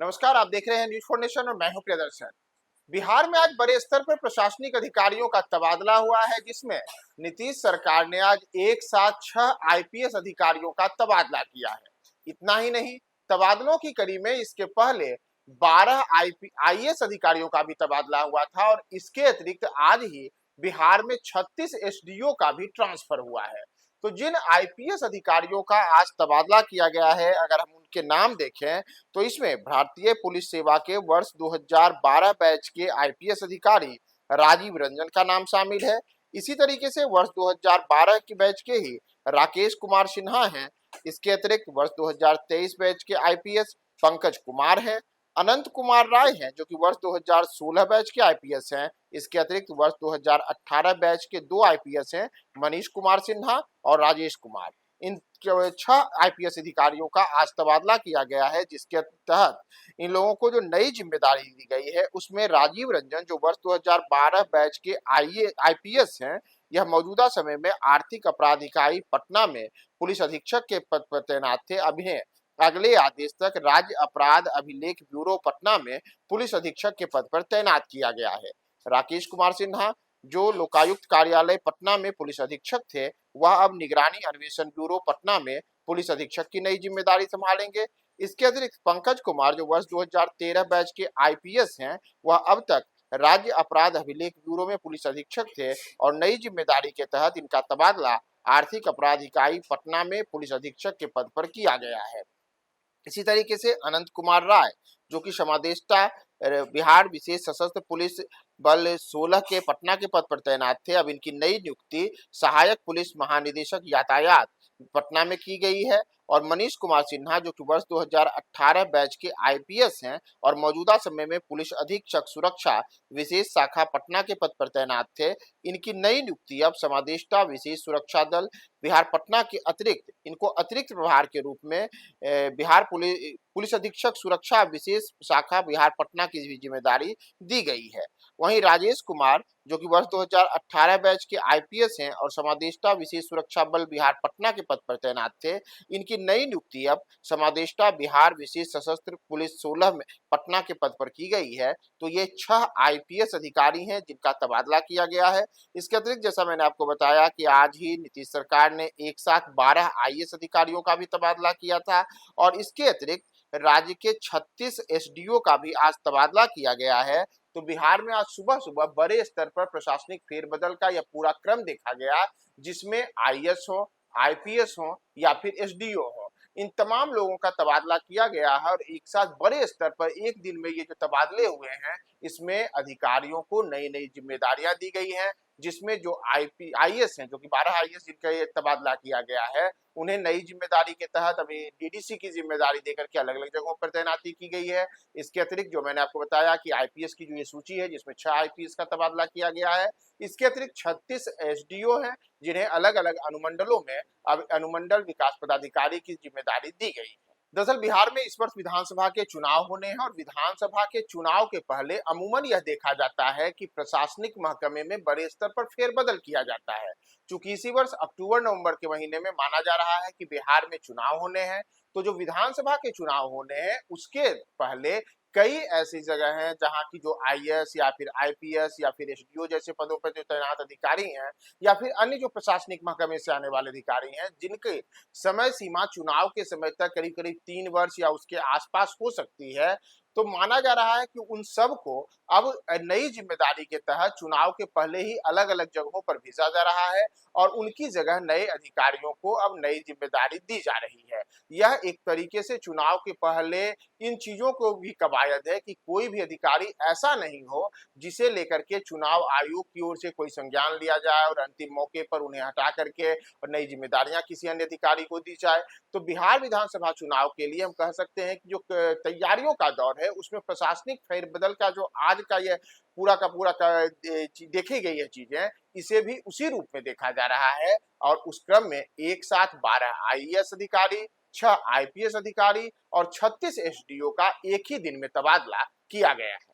नमस्कार, आप देख रहे हैं न्यूज 4 नेशन और मैं हूं प्रियदर्शन। बिहार में आज बड़े स्तर पर प्रशासनिक अधिकारियों का तबादला हुआ है, जिसमें नीतीश सरकार ने आज एक साथ 6 आईपीएस अधिकारियों का तबादला किया है। इतना ही नहीं, तबादलों की कड़ी में इसके पहले 12 आईएएस अधिकारियों का भी तबादला हुआ था और इसके अतिरिक्त आज ही बिहार में 36 एसडीओ का भी ट्रांसफर हुआ है। तो जिन आईपीएस अधिकारियों का आज तबादला किया गया है, अगर हम उनके नाम देखें तो इसमें भारतीय पुलिस सेवा के वर्ष 2012 बैच के आईपीएस अधिकारी राजीव रंजन का नाम शामिल है। इसी तरीके से वर्ष 2012 के बैच के ही राकेश कुमार सिन्हा हैं। इसके अतिरिक्त वर्ष 2023 बैच के आईपीएस पंकज कुमार हैं। अनंत कुमार राय हैं, जो कि वर्ष 2016 बैच के आईपीएस हैं। इसके अतिरिक्त वर्ष 2018 बैच के 2 आईपीएस हैं, मनीष कुमार सिन्हा और राजेश कुमार। इन 6 आईपीएस अधिकारियों का आज तबादला किया गया है, जिसके तहत इन लोगों को जो नई जिम्मेदारी दी गई है उसमें राजीव रंजन, जो वर्ष 2012 बैच के आईपीएस हैं, यह मौजूदा समय में आर्थिक अपराध इकाई पटना में पुलिस अधीक्षक के पद पर तैनात थे। अभी अगले आदेश तक राज्य अपराध अभिलेख ब्यूरो पटना में पुलिस अधीक्षक के पद पर तैनात किया गया है। राकेश कुमार सिन्हा, जो लोकायुक्त कार्यालय पटना में पुलिस अधीक्षक थे, वह अब निगरानी अन्वेषण ब्यूरो पटना में पुलिस अधीक्षक की नई जिम्मेदारी संभालेंगे। इसके अतिरिक्त पंकज कुमार, जो वर्ष 2013 बैच के आईपीएस हैं, वह अब तक राज्य अपराध अभिलेख ब्यूरो में पुलिस अधीक्षक थे और नई जिम्मेदारी के तहत इनका तबादला आर्थिक अपराध इकाई पटना में पुलिस अधीक्षक के पद पर किया गया है। इसी तरीके से अनंत कुमार राय, जो कि समादेष्टा बिहार विशेष सशस्त्र पुलिस बल 16 के पटना के पद पर तैनात थे, अब इनकी नई नियुक्ति सहायक पुलिस महानिदेशक यातायात पटना में की गई है। और मनीष कुमार सिन्हा, जो कि वर्ष 2018 बैच के आईपीएस हैं और मौजूदा समय में पुलिस अधीक्षक सुरक्षा विशेष शाखा पटना के पद पर तैनात थे, इनकी नई नियुक्ति अब समादेष्टा विशेष सुरक्षा दल बिहार पटना के अतिरिक्त इनको अतिरिक्त प्रभार के रूप में बिहार पुलिस अधीक्षक सुरक्षा विशेष शाखा बिहार पटना की भी जिम्मेदारी दी गई है। वहीं राजेश कुमार, जो कि वर्ष 2018 बैच के आईपीएस हैं और समादेष्टा विशेष सुरक्षा बल बिहार पटना के पद पर तैनात थे, इनकी नई नियुक्ति अब समादेष्टा बिहार विशेष सशस्त्र पुलिस 16 में पटना के पद पर की गई है। तो ये 6 आईपीएस अधिकारी हैं जिनका तबादला किया गया है। इसके अतिरिक्त जैसा मैंने आपको बताया कि आज ही नीतीश सरकार ने एक साथ 12 आईएएस अधिकारियों का भी तबादला किया था और इसके अतिरिक्त राज्य के 36 एसडीओ का भी आज तबादला किया गया है। तो बिहार में आज सुबह सुबह बड़े स्तर पर प्रशासनिक फेरबदल का यह पूरा क्रम देखा गया, जिसमें आईएएस हो, आईपीएस हो या फिर एसडीओ हो, इन तमाम लोगों का तबादला किया गया है। और एक साथ बड़े स्तर पर एक दिन में ये जो तबादले हुए हैं, इसमें अधिकारियों को नई नई जिम्मेदारियां दी गई हैं, जिसमें जो आईएएस हैं, जो कि 12 आईएएस जिनका ये तबादला किया गया है, उन्हें नई जिम्मेदारी के तहत अभी डीडीसी की जिम्मेदारी देकर के अलग अलग जगहों पर तैनाती की गई है। इसके अतिरिक्त जो मैंने आपको बताया कि आईपीएस की जो ये सूची है, जिसमें 6 आईपीएस का तबादला किया गया है, इसके अतिरिक्त 36 एसडीओ हैं जिन्हें अलग अलग अनुमंडलों में अब अनुमंडल विकास पदाधिकारी की जिम्मेदारी दी गई है। दरअसल बिहार में इस वर्ष विधानसभा के चुनाव होने हैं और विधानसभा के चुनाव के पहले अमूमन यह देखा जाता है कि प्रशासनिक महकमे में बड़े स्तर पर फेरबदल किया जाता है। चूंकि इसी वर्ष अक्टूबर नवंबर के महीने में माना जा रहा है कि बिहार में चुनाव होने हैं, तो जो विधानसभा के चुनाव होने हैं उसके पहले कई ऐसी जगह हैं जहां की जो आईएएस या फिर आईपीएस या फिर एसडीओ जैसे पदों पर जो तैनात अधिकारी हैं या फिर अन्य जो प्रशासनिक महकमे से आने वाले अधिकारी हैं, जिनके समय सीमा चुनाव के समय तक करीब करीब 3 वर्ष या उसके आसपास हो सकती है, तो माना जा रहा है कि उन सब को अब नई जिम्मेदारी के तहत चुनाव के पहले ही अलग अलग जगहों पर भेजा जा रहा है और उनकी जगह नए अधिकारियों को अब नई जिम्मेदारी दी जा रही है। यह एक तरीके से चुनाव के पहले इन चीजों को भी कवायद है कि कोई भी अधिकारी ऐसा नहीं हो जिसे लेकर के चुनाव आयोग की ओर से कोई संज्ञान लिया जाए और अंतिम मौके पर उन्हें हटा करके और नई जिम्मेदारियां किसी अन्य अधिकारी को दी जाए। तो बिहार विधानसभा चुनाव के लिए हम कह सकते हैं कि जो तैयारियों का दौर है, उसमें प्रशासनिक फेरबदल का जो आज का ये पूरा का पूरा देखी गई है चीजें, इसे भी उसी रूप में देखा जा रहा है। और उस क्रम में एक साथ 12 आईएएस अधिकारी, 6 आईपीएस अधिकारी और 36 एसडीओ का एक ही दिन में तबादला किया गया है।